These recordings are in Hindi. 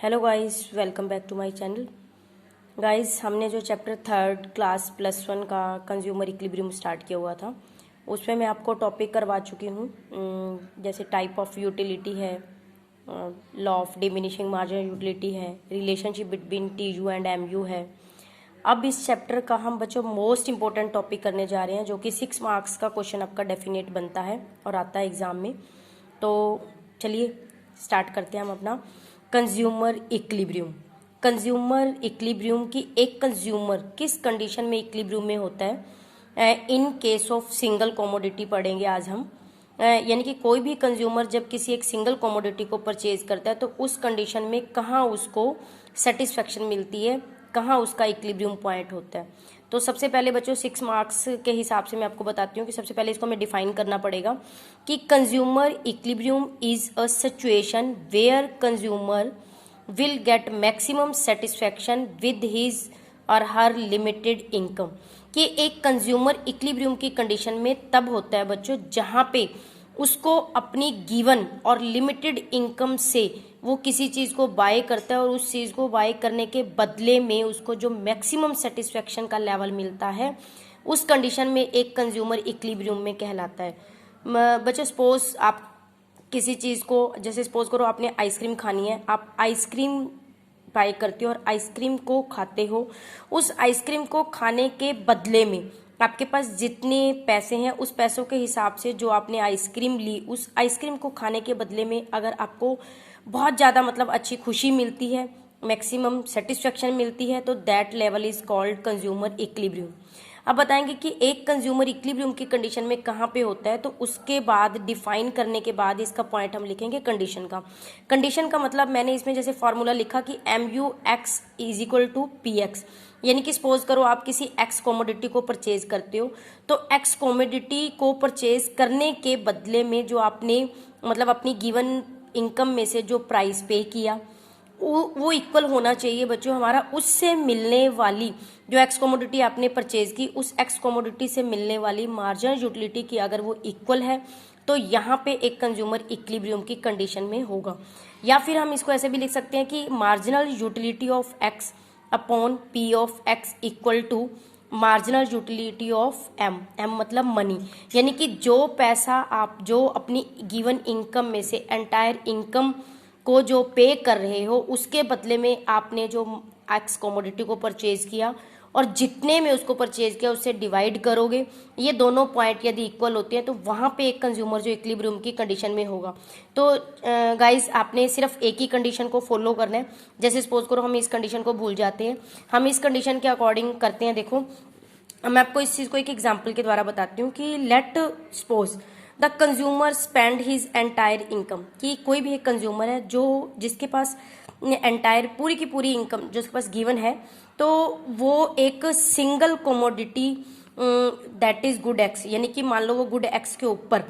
Hello guys, welcome back to my channel. Guys, हमने जो चैप्टर थर्ड क्लास +1 का कंज्यूमर इक्विलिब्रियम स्टार्ट किया हुआ था, उसमें मैं आपको टॉपिक करवा चुकी हूँ। जैसे टाइप ऑफ यूटिलिटी है, law of diminishing marginal utility है, relationship between TU and MU है। अब इस चैप्टर का हम बच्चों मोस्ट इंपॉर्टेंट टॉपिक करने जा रहे हैं, जो कि 6 मार्क्स का क्वेश्चन आपका डेफिनेट बनता है और आता है एग्जाम में। तो चलिए स्टार्ट करते हैं हम अपना कंज्यूमर इक्विलिब्रियम। कंज्यूमर इक्विलिब्रियम की एक कंज्यूमर किस कंडीशन में इक्विलिब्रियम में होता है, in case of single commodity पढ़ेंगे आज हम। यानी कि कोई भी कंज्यूमर जब किसी एक सिंगल कमोडिटी को परचेज करता है तो उस कंडीशन में कहाँ उसको सेटिस्फेक्शन मिलती है, कहाँ उसका इक्विलिब्रियम पॉइंट होता है। तो सबसे पहले बच्चों 6 मार्क्स के हिसाब से मैं आपको बताती हूँ कि सबसे पहले इसको हमें डिफाइन करना पड़ेगा कि consumer equilibrium is a situation where consumer will get maximum satisfaction with his or her limited income. कि एक कंज्यूमर इक्विलिब्रियम की कंडीशन में तब होता है बच्चों जहाँ पे उसको अपनी गिवन और लिमिटेड इनकम से वो किसी चीज़ को बाय करता है और उस चीज़ को बाय करने के बदले में उसको जो मैक्सिमम सेटिस्फेक्शन का लेवल मिलता है, उस कंडीशन में एक कंज्यूमर इक्विलिब्रियम में कहलाता है। बच्चों सपोज आप किसी चीज़ को, जैसे सपोज करो आपने आइसक्रीम खानी है, आप आइसक्रीम बाय करते हो और आइसक्रीम को खाते हो। उस आइसक्रीम को खाने के बदले में आपके पास जितने पैसे हैं उस पैसों के हिसाब से जो आपने आइसक्रीम ली, उस आइसक्रीम को खाने के बदले में अगर आपको बहुत ज़्यादा मतलब अच्छी खुशी मिलती है, मैक्सिमम सेटिस्फेक्शन मिलती है, तो that level is called consumer equilibrium. अब बताएंगे कि एक कंज्यूमर इक्विलिब्रियम की कंडीशन में कहाँ पे होता है, तो उसके बाद डिफाइन करने के बाद इसका पॉइंट हम लिखेंगे कंडीशन का। कंडीशन का मतलब मैंने इसमें जैसे फॉर्मूला लिखा कि MUX is equal to PX। यानी कि सपोज करो आप किसी एक्स कमोडिटी को परचेज करते हो, तो एक्स कमोडिटी को परचेज करने के बदले में जो आपने मतलब अपनी गिवन इनकम में से जो प्राइस पे किया वो इक्वल होना चाहिए बच्चों हमारा उससे मिलने वाली, जो एक्स कमोडिटी आपने परचेज की उस एक्स कमोडिटी से मिलने वाली मार्जिनल यूटिलिटी की अगर वो इक्वल है तो यहाँ पे एक कंज्यूमर इक्विलिब्रियम की कंडीशन में होगा। या फिर हम इसको ऐसे भी लिख सकते हैं कि marginal utility of X upon P of X equal to marginal utility of M मतलब मनी। यानी कि जो पैसा आप जो अपनी गिवन इनकम में से एंटायर इनकम को जो पे कर रहे हो उसके बदले में आपने जो एक्स कमोडिटी को परचेज किया और जितने में उसको परचेज किया उससे डिवाइड करोगे, ये दोनों पॉइंट यदि इक्वल होते हैं तो वहाँ पे एक कंज्यूमर जो इक्विलिब्रियम की कंडीशन में होगा। तो गाइस आपने सिर्फ एक ही कंडीशन को फॉलो करना है। जैसे सपोज करो हम इस कंडीशन को भूल जाते हैं, हम इस कंडीशन के अकॉर्डिंग करते हैं। देखो मैं आपको इस चीज़ को एक एग्जाम्पल के द्वारा बताती हूँ कि let suppose the consumer spend his entire income. कि कोई भी एक कंज्यूमर है जो जिसके पास एंटायर पूरी की पूरी इनकम जो उसके पास गिवन है, तो वो एक single commodity that is good x, यानी कि मान लो वो गुड एक्स के ऊपर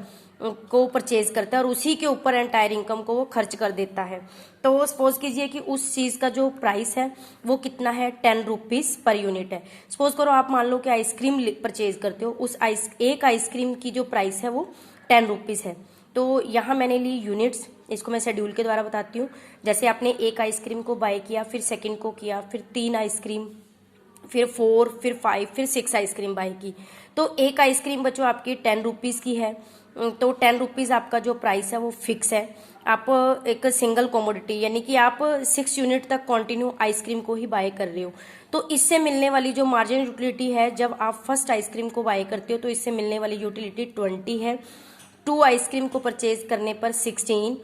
को परचेज करता है और उसी के ऊपर एंटायर इनकम को वो खर्च कर देता है। तो सपोज कीजिए कि उस चीज़ का जो प्राइस है वो कितना है, 10 रुपीज़ पर यूनिट है। सपोज करो आप मान लो कि आइसक्रीम परचेज करते हो, उस एक आइसक्रीम की जो प्राइस है वो 10 रुपीज़ है। तो यहाँ मैंने ली यूनिट्स, इसको मैं शेड्यूल के द्वारा बताती हूँ। जैसे आपने एक आइसक्रीम को बाय किया, फिर सेकंड को किया, फिर 3 आइसक्रीम, फिर 4, फिर 5, फिर 6 आइसक्रीम बाय की। तो एक आइसक्रीम बच्चों आपकी 10 रुपीज़ की है, तो 10 रुपीज़ आपका जो प्राइस है वो फिक्स है। आप एक सिंगल कमोडिटी यानी कि आप 6 यूनिट तक कंटिन्यू आइसक्रीम को ही बाय कर रहे हो, तो इससे मिलने वाली जो मार्जिनल यूटिलिटी है जब आप फर्स्ट आइसक्रीम को बाय करते हो तो इससे मिलने वाली यूटिलिटी 20 है। 2 आइसक्रीम को परचेज करने पर 16,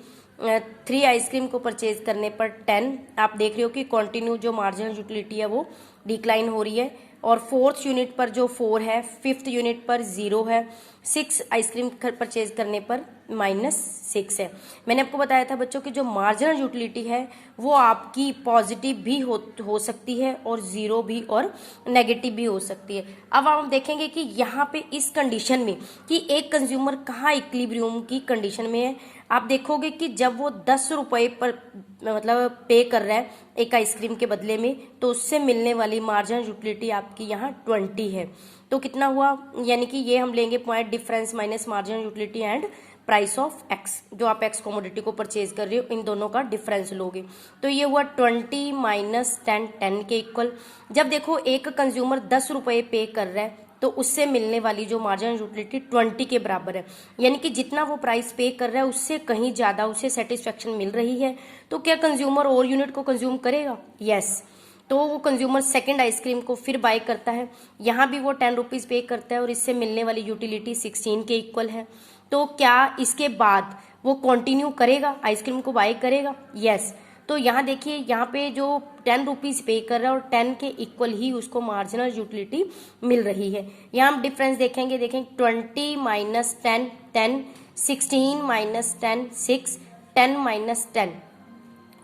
3 आइसक्रीम को परचेज करने पर 10। आप देख रहे हो कि कंटिन्यू जो मार्जिनल यूटिलिटी है वो डिक्लाइन हो रही है। और 4th यूनिट पर जो 4 है, 5th यूनिट पर 0 है, 6 आइसक्रीम परचेज करने पर -6 है। मैंने आपको बताया था बच्चों कि जो मार्जिनल यूटिलिटी है वो आपकी पॉजिटिव भी हो सकती है और 0 भी और नेगेटिव भी हो सकती है। अब हम देखेंगे कि यहाँ पे इस कंडीशन में कि एक कंज्यूमर कहाँ इक्विलिब्रियम की कंडीशन में है। आप देखोगे कि जब वो 10 रुपये पर मतलब पे कर रहा है एक आइसक्रीम के बदले में, तो उससे मिलने वाली मार्जिनल यूटिलिटी आपकी यहाँ 20 है। तो कितना हुआ, यानी कि ये हम लेंगे point difference minus marginal utility and price of X, जो आप एक्स कमोडिटी को परचेज कर रहे हो, इन दोनों का डिफरेंस लोगे। तो ये हुआ 20 माइनस 10, 10 के इक्वल। जब देखो एक कंज्यूमर 10 रुपये पे कर रहा है तो उससे मिलने वाली जो मार्जिनल यूटिलिटी 20 के बराबर है, यानी कि जितना वो प्राइस पे कर रहा है उससे कहीं ज़्यादा उसे सेटिस्फेक्शन मिल रही है। तो क्या कंज्यूमर और यूनिट को कंज्यूम करेगा? यस। तो वो कंज्यूमर सेकंड आइसक्रीम को फिर बाय करता है, यहाँ भी वो 10 रुपीज़ पे करता है और इससे मिलने वाली यूटिलिटी 16 के इक्वल है। तो क्या इसके बाद वो कंटिन्यू करेगा, आइसक्रीम को बाय करेगा? यस। तो यहाँ देखिए, यहाँ पे जो 10 रुपीज़ पे कर रहा है और 10 के इक्वल ही उसको मार्जिनल यूटिलिटी मिल रही है। यहाँ हम डिफरेंस देखेंगे 20 माइनस 10, 10, 16 माइनस 10, 6, 10 माइनस 10।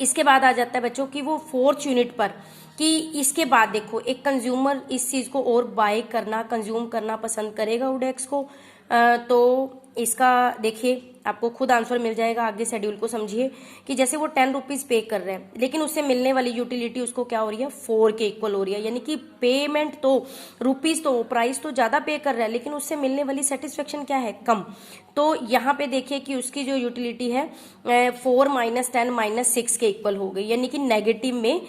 इसके बाद आ जाता है बच्चों कि वो 4th यूनिट पर, कि इसके बाद देखो एक कंज्यूमर इस चीज़ को और बाय करना, कंज्यूम करना पसंद करेगा वुडेक्स को। तो इसका देखिए आपको खुद आंसर मिल जाएगा, आगे शेड्यूल को समझिए कि जैसे वो 10 रुपीज़ पे कर रहे हैं लेकिन उससे मिलने वाली यूटिलिटी उसको क्या हो रही है, 4 के इक्वल हो रही है, यानी कि पेमेंट तो रुपीज़ तो प्राइस तो ज़्यादा पे कर रहा है लेकिन उससे मिलने वाली सेटिस्फेक्शन क्या है, कम। तो यहाँ पे देखिए कि उसकी जो यूटिलिटी है 4 माइनस 10 माइनस 6 के इक्वल हो गई, यानी कि नेगेटिव में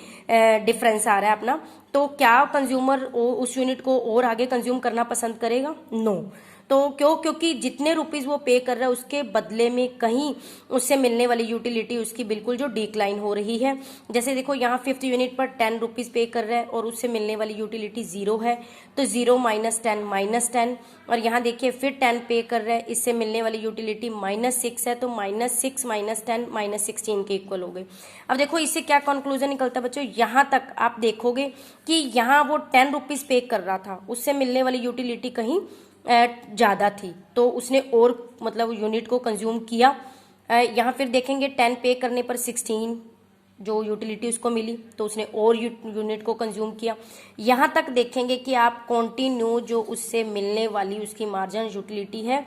डिफरेंस आ रहा है अपना। तो क्या कंज्यूमर उस यूनिट को और आगे कंज्यूम करना पसंद करेगा? नो। तो क्योंकि जितने रुपीज़ वो पे कर रहा है उसके बदले में कहीं उससे मिलने वाली यूटिलिटी उसकी बिल्कुल जो डिक्लाइन हो रही है। जैसे देखो यहाँ 5th यूनिट पर 10 रुपीज़ पे कर रहा है और उससे मिलने वाली यूटिलिटी 0 है, तो 0 माइनस 10 माइनस 10। और यहाँ देखिए फिर 10 पे कर रहा है, इससे मिलने वाली यूटिलिटी -6 है, तो -6 माइनस 10 माइनस 16 के इक्वल हो गई। अब देखो इससे क्या कंक्लूजन निकलता है बच्चों, यहाँ तक आप देखोगे कि यहाँ वो 10 रुपीज़ पे कर रहा था, उससे मिलने वाली यूटिलिटी कहीं ज़्यादा थी, तो उसने और मतलब यूनिट को कंज्यूम किया। यहाँ फिर देखेंगे 10 पे करने पर 16 जो यूटिलिटी उसको मिली, तो उसने और यूनिट को कंज्यूम किया। यहाँ तक देखेंगे कि आप कंटिन्यू जो उससे मिलने वाली उसकी मार्जिनल यूटिलिटी है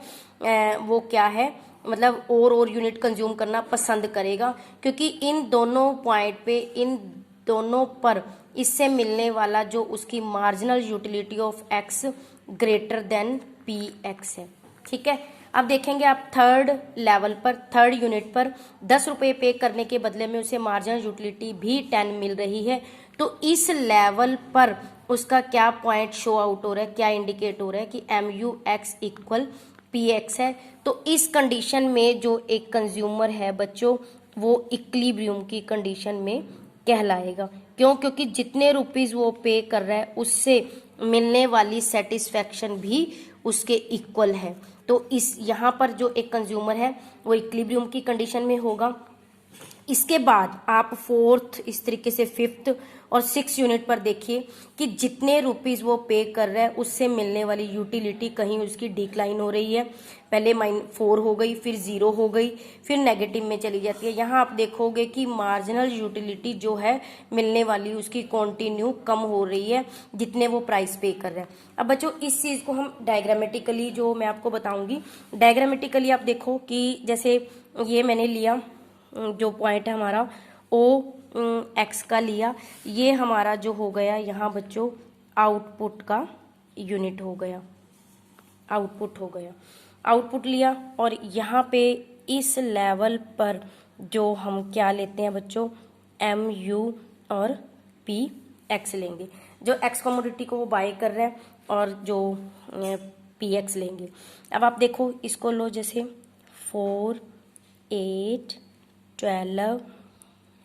वो क्या है, मतलब और यूनिट कंज्यूम करना पसंद करेगा, क्योंकि इन दोनों पॉइंट पे, इन दोनों पर इससे मिलने वाला जो उसकी marginal utility of x greater than P X है। ठीक है, अब देखेंगे आप थर्ड लेवल पर, थर्ड यूनिट पर 10 रुपये पे करने के बदले में उसे मार्जिनल यूटिलिटी भी 10 मिल रही है। तो इस लेवल पर उसका क्या पॉइंट शो आउट हो रहा है, क्या इंडिकेट हो रहा है कि M U X equal P X है। तो इस कंडीशन में जो एक कंज्यूमर है बच्चों वो इक्विलिब्रियम की कंडीशन में कहलाएगा। क्यों? क्योंकि जितने रुपीज़ वो पे कर रहा है उससे मिलने वाली सेटिस्फेक्शन भी उसके इक्वल है। तो इस यहाँ पर जो एक कंज्यूमर है वो इक्विलिब्रियम की कंडीशन में होगा। इसके बाद आप 4th, इस तरीके से 5th और 6th यूनिट पर देखिए कि जितने रुपीज़ वो पे कर रहा है उससे मिलने वाली यूटिलिटी कहीं उसकी डिक्लाइन हो रही है। पहले -4 हो गई, फिर 0 हो गई, फिर नेगेटिव में चली जाती है। यहाँ आप देखोगे कि मार्जिनल यूटिलिटी जो है मिलने वाली उसकी कंटिन्यू कम हो रही है जितने वो प्राइस पे कर रहा है। अब बच्चों इस चीज़ को हम डायग्रामेटिकली जो मैं आपको बताऊँगी, डायग्रामेटिकली आप देखो कि जैसे ये मैंने लिया जो पॉइंट है हमारा ओ एक्स का लिया, ये हमारा जो हो गया यहाँ बच्चों आउटपुट का यूनिट हो गया, आउटपुट हो गया, आउटपुट लिया। और यहाँ पे इस लेवल पर जो हम क्या लेते हैं बच्चों, एम यू और पी एक्स लेंगे। जो एक्स कमोडिटी को वो बाय कर रहा है और जो पी एक्स लेंगे। अब आप देखो इसको लो, जैसे 4, 8, 12,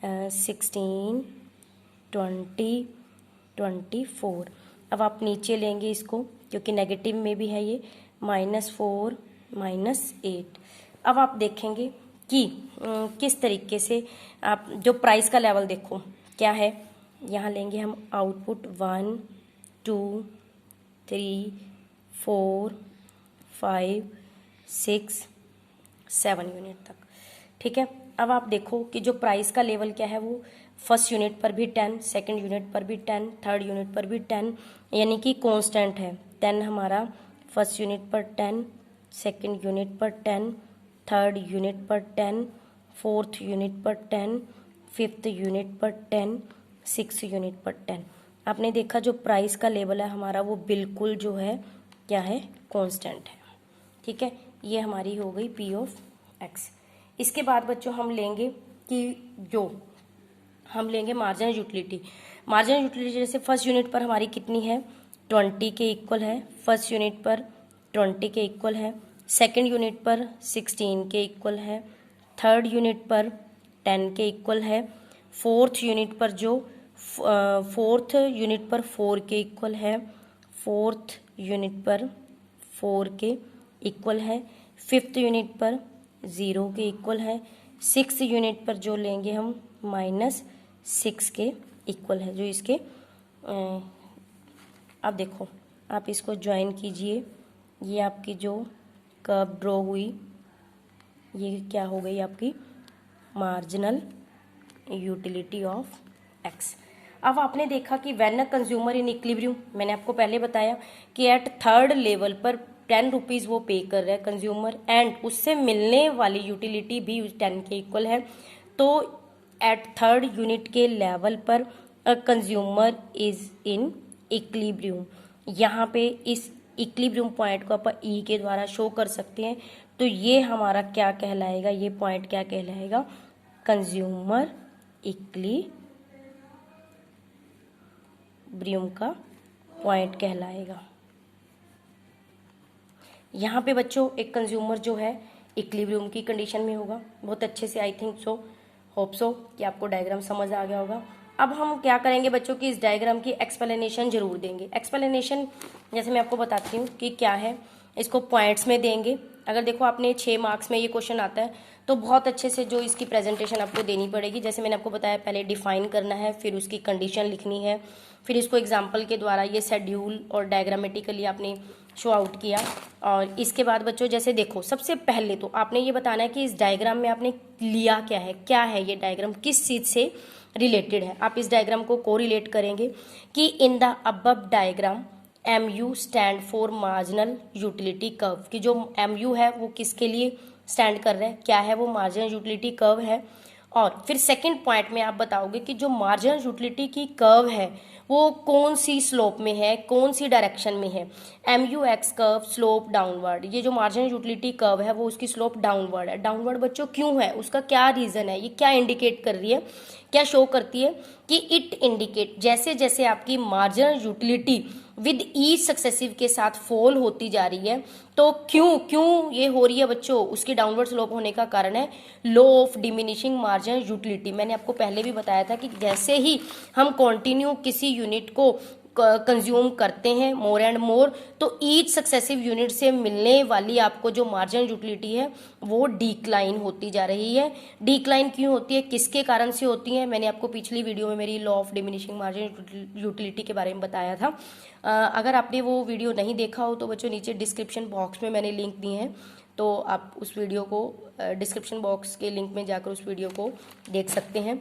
16, 20, 24। अब आप नीचे लेंगे इसको क्योंकि नेगेटिव में भी है ये, -4 -8। अब आप देखेंगे कि किस तरीके से आप जो प्राइस का लेवल देखो क्या है। यहाँ लेंगे हम आउटपुट 1, 2, 3, 4, 5, 6, 7 यूनिट तक। ठीक है, अब आप देखो कि जो प्राइस का लेवल क्या है वो फर्स्ट यूनिट पर भी 10, सेकंड यूनिट पर भी 10, थर्ड यूनिट पर भी 10, यानी कि कांस्टेंट है। 10 हमारा फर्स्ट यूनिट पर 10, सेकंड यूनिट पर 10, थर्ड यूनिट पर 10, फोर्थ यूनिट पर 10, फिफ्थ यूनिट पर 10, सिक्स्थ यूनिट पर 10। आपने देखा जो प्राइस का लेवल है हमारा वो बिल्कुल जो है क्या है, कांस्टेंट है। ठीक है, ये हमारी हो गई पी ऑफ एक्स। इसके बाद बच्चों हम लेंगे कि जो हम लेंगे मार्जिनल यूटिलिटी। मार्जिनल यूटिलिटी जैसे फर्स्ट यूनिट पर हमारी कितनी है, 20 के इक्वल है। फर्स्ट यूनिट पर 20 के इक्वल है, सेकेंड यूनिट पर 16 के इक्वल है, थर्ड यूनिट पर 10 के इक्वल है, फोर्थ यूनिट पर 4 के इक्वल है, फोर्थ यूनिट पर 4 के इक्वल है, फिफ्थ यूनिट पर 0 के इक्वल है, सिक्स यूनिट पर जो लेंगे हम -6 के इक्वल है, जो इसके अब देखो आप इसको ज्वाइन कीजिए, ये आपकी जो कर्व ड्रॉ हुई ये क्या हो गई आपकी मार्जिनल यूटिलिटी ऑफ एक्स। अब आपने देखा कि when a consumer in equilibrium, मैंने आपको पहले बताया कि एट थर्ड लेवल पर 10 रुपीज़ वो पे कर रहा है कंज्यूमर, एंड उससे मिलने वाली यूटिलिटी भी 10 के इक्वल है। तो एट थर्ड यूनिट के लेवल पर a consumer is in equilibrium. यहाँ पे इस इक्विलिब्रियम पॉइंट को आप ई के द्वारा शो कर सकते हैं। तो ये हमारा क्या कहलाएगा, ये पॉइंट क्या कहलाएगा, कंज्यूमर इक्विलिब्रियम का पॉइंट कहलाएगा। यहाँ पे बच्चों एक कंज्यूमर जो है इक्विलिब्रियम की कंडीशन में होगा। बहुत अच्छे से I think so, hope so कि आपको डायग्राम समझ आ गया होगा। अब हम क्या करेंगे बच्चों की इस डायग्राम की एक्सप्लेनेशन जरूर देंगे। एक्सप्लेनेशन जैसे मैं आपको बताती हूँ कि क्या है, इसको पॉइंट्स में देंगे। अगर देखो आपने 6 मार्क्स में ये क्वेश्चन आता है तो बहुत अच्छे से जो इसकी प्रेजेंटेशन आपको देनी पड़ेगी। जैसे मैंने आपको बताया पहले डिफाइन करना है, फिर उसकी कंडीशन लिखनी है, फिर इसको एग्जाम्पल के द्वारा ये शेड्यूल और डायग्रामेटिकली आपने शो आउट किया। और इसके बाद बच्चों जैसे देखो सबसे पहले तो आपने ये बताना है कि इस डायग्राम में आपने लिया क्या है ये डायग्राम किस चीज़ से रिलेटेड है। आप इस डायग्राम को कोरिलेट करेंगे कि in the above diagram MU stand for marginal utility curve, कि जो MU है वो किसके लिए स्टैंड कर रहा है, क्या है वो मार्जिनल यूटिलिटी कर्व है। और फिर सेकंड पॉइंट में आप बताओगे कि जो मार्जिनल यूटिलिटी की कर्व है वो कौन सी स्लोप में है, कौन सी डायरेक्शन में है। MUX कर्व स्लोप डाउनवर्ड, ये जो मार्जिनल यूटिलिटी कर्व है वो उसकी स्लोप डाउनवर्ड है। डाउनवर्ड बच्चों क्यों है, उसका क्या रीजन है, ये क्या इंडिकेट कर रही है, क्या शो करती है कि इट इंडिकेट जैसे जैसे आपकी marginal utility with each successive के साथ फॉल होती जा रही है, तो क्यों ये हो रही है बच्चों, उसकी डाउनवर्ड स्लोप होने का कारण है law of diminishing marginal utility. मैंने आपको पहले भी बताया था कि जैसे ही हम कंटिन्यू किसी यूनिट को कंज्यूम करते हैं मोर एंड मोर, तो ईच सक्सेसिव यूनिट से मिलने वाली आपको जो मार्जिनल यूटिलिटी है वो डिक्लाइन होती जा रही है। डिक्लाइन क्यों होती है, किसके कारण से होती है, मैंने आपको पिछली वीडियो में मेरी law of diminishing marginal utility के बारे में बताया था। अगर आपने वो वीडियो नहीं देखा हो तो बच्चों नीचे डिस्क्रिप्शन बॉक्स में मैंने लिंक दिए हैं, तो आप उस वीडियो को डिस्क्रिप्शन बॉक्स के लिंक में जाकर उस वीडियो को देख सकते हैं।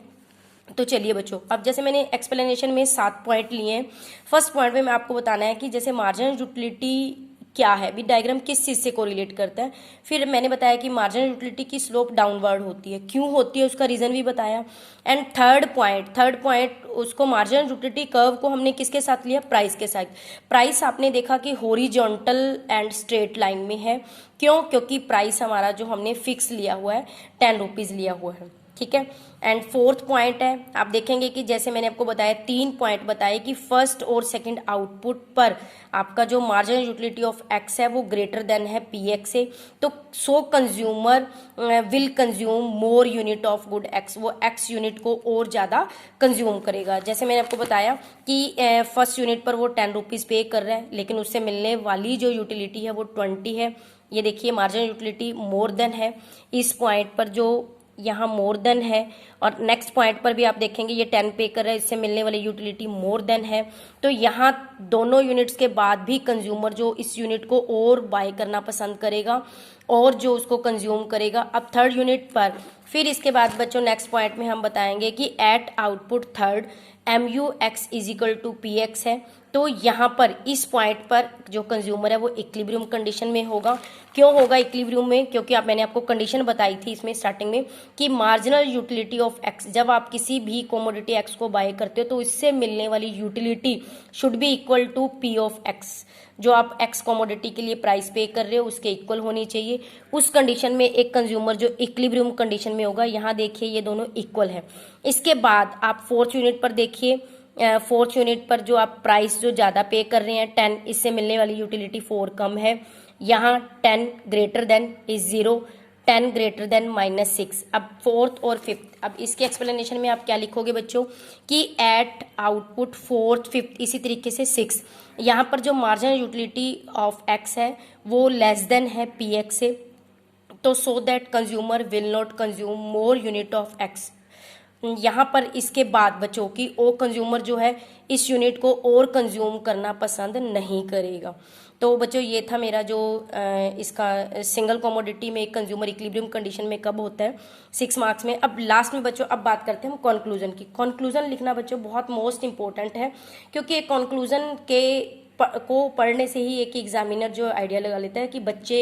तो चलिए बच्चों, अब जैसे मैंने एक्सप्लेनेशन में 7 पॉइंट लिए हैं। फर्स्ट पॉइंट में मैं आपको बताना है कि जैसे मार्जिनल यूटिलिटी क्या है, भी डायग्राम किस चीज़ से कोरिलेट करता है। फिर मैंने बताया कि मार्जिनल यूटिलिटी की स्लोप डाउनवर्ड होती है, क्यों होती है उसका रीज़न भी बताया। एंड थर्ड पॉइंट उसको मार्जिनल यूटिलिटी कर्व को हमने किसके साथ लिया, प्राइस के साथ। प्राइस आपने देखा कि हॉरिजॉन्टल एंड स्ट्रेट लाइन में है, क्योंकि प्राइस हमारा जो हमने फिक्स लिया हुआ है 10 रुपीज़ लिया हुआ है, ठीक है। एंड फोर्थ पॉइंट है, आप देखेंगे कि जैसे मैंने आपको बताया 3 पॉइंट बताए कि फर्स्ट और सेकंड आउटपुट पर आपका जो मार्जिनल यूटिलिटी ऑफ एक्स है वो ग्रेटर देन है PX से, तो सो consumer will consume more unit of good x, वो एक्स यूनिट को और ज़्यादा कंज्यूम करेगा। जैसे मैंने आपको बताया कि फर्स्ट यूनिट पर वो 10 रुपीज़ पे कर रहा है, लेकिन उससे मिलने वाली जो यूटिलिटी है वो 20 है। ये देखिए मार्जिनल यूटिलिटी मोर देन है, इस पॉइंट पर जो यहाँ मोर देन है, और नेक्स्ट पॉइंट पर भी आप देखेंगे ये 10 पे कर रहा है, इससे मिलने वाली यूटिलिटी मोर देन है। तो यहाँ दोनों यूनिट्स के बाद भी कंज्यूमर जो इस यूनिट को और बाय करना पसंद करेगा और जो उसको कंज्यूम करेगा। अब थर्ड यूनिट पर फिर इसके बाद बच्चों नेक्स्ट पॉइंट में हम बताएंगे कि at output third MUX is equal to PX है। तो यहाँ पर इस पॉइंट पर जो कंज्यूमर है वो इक्विलिब्रियम कंडीशन में होगा। क्यों होगा इक्विलिब्रियम में? क्योंकि मैंने आपको कंडीशन बताई थी इसमें स्टार्टिंग में कि मार्जिनल यूटिलिटी ऑफ एक्स, जब आप किसी भी कमोडिटी एक्स को बाय करते हो तो इससे मिलने वाली utility should be equal to P of X. जो आप एक्स कमोडिटी के लिए प्राइस पे कर रहे हो उसके इक्वल होनी चाहिए। उस कंडीशन में एक कंज्यूमर जो इक्विलिब्रियम कंडीशन में होगा, यहाँ देखिए ये दोनों इक्वल है। इसके बाद आप फोर्थ यूनिट पर देखिए, फोर्थ यूनिट पर जो आप प्राइस जो ज़्यादा पे कर रहे हैं 10, इससे मिलने वाली यूटिलिटी 4 कम है। यहाँ 10 greater than is 0, 10 greater than -6। अब फोर्थ और फिफ्थ, अब इसके एक्सप्लेनेशन में आप क्या लिखोगे बच्चों कि एट आउटपुट फोर्थ फिफ्थ, इसी तरीके से 6, यहाँ पर जो मार्जिनल यूटिलिटी ऑफ एक्स है वो लेस देन है PX से, तो so that consumer will not consume more unit of x. यहाँ पर इसके बाद बच्चों की ओ कंज्यूमर जो है इस यूनिट को और कंज्यूम करना पसंद नहीं करेगा। तो बच्चों ये था मेरा जो इसका सिंगल कमोडिटी में कंज्यूमर इक्विलिब्रियम कंडीशन में कब होता है 6 मार्क्स में। अब लास्ट में बच्चों अब बात करते हैं हम कंक्लूजन की। कंक्लूजन लिखना बच्चों बहुत मोस्ट इंपॉर्टेंट है, क्योंकि कंक्लूजन को पढ़ने से ही एक एग्जामिनर जो आइडिया लगा लेता है कि बच्चे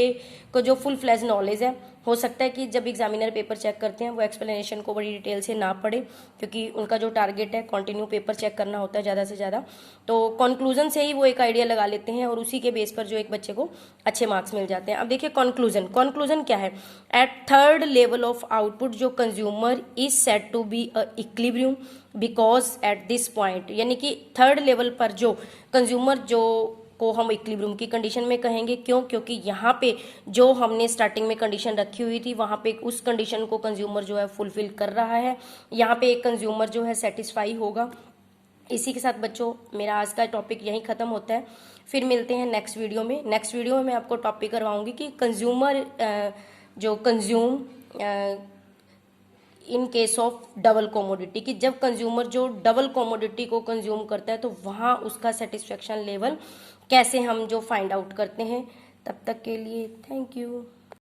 को जो फुल फ्लैज नॉलेज है। हो सकता है कि जब एग्जामिनर पेपर चेक करते हैं वो एक्सप्लेनेशन को बड़ी डिटेल से ना पढ़े, क्योंकि उनका जो टारगेट है कंटिन्यू पेपर चेक करना होता है ज़्यादा से ज़्यादा। तो कंक्लूजन से ही वो एक आइडिया लगा लेते हैं और उसी के बेस पर जो एक बच्चे को अच्छे मार्क्स मिल जाते हैं। अब देखिए कंक्लूजन क्या है? At third level of output जो consumer is said to be a equilibrium because at this point, यानी कि थर्ड लेवल पर जो कंज्यूमर जो को हम इक्विलिब्रियम की कंडीशन में कहेंगे। क्यों? क्योंकि यहाँ पे जो हमने स्टार्टिंग में कंडीशन रखी हुई थी वहाँ पे उस कंडीशन को कंज्यूमर जो है फुलफिल कर रहा है। यहाँ पे एक कंज्यूमर जो है सेटिस्फाई होगा। इसी के साथ बच्चों मेरा आज का टॉपिक यहीं ख़त्म होता है। फिर मिलते हैं नेक्स्ट वीडियो में। नेक्स्ट वीडियो में मैं आपको टॉपिक करवाऊंगी कि कंज्यूमर जो consume in case of double commodity, कि जब कंज्यूमर जो डबल कमोडिटी को कंज्यूम करता है तो वहाँ उसका सेटिस्फेक्शन लेवल कैसे हम जो फाइंड आउट करते हैं। तब तक के लिए थैंक यू।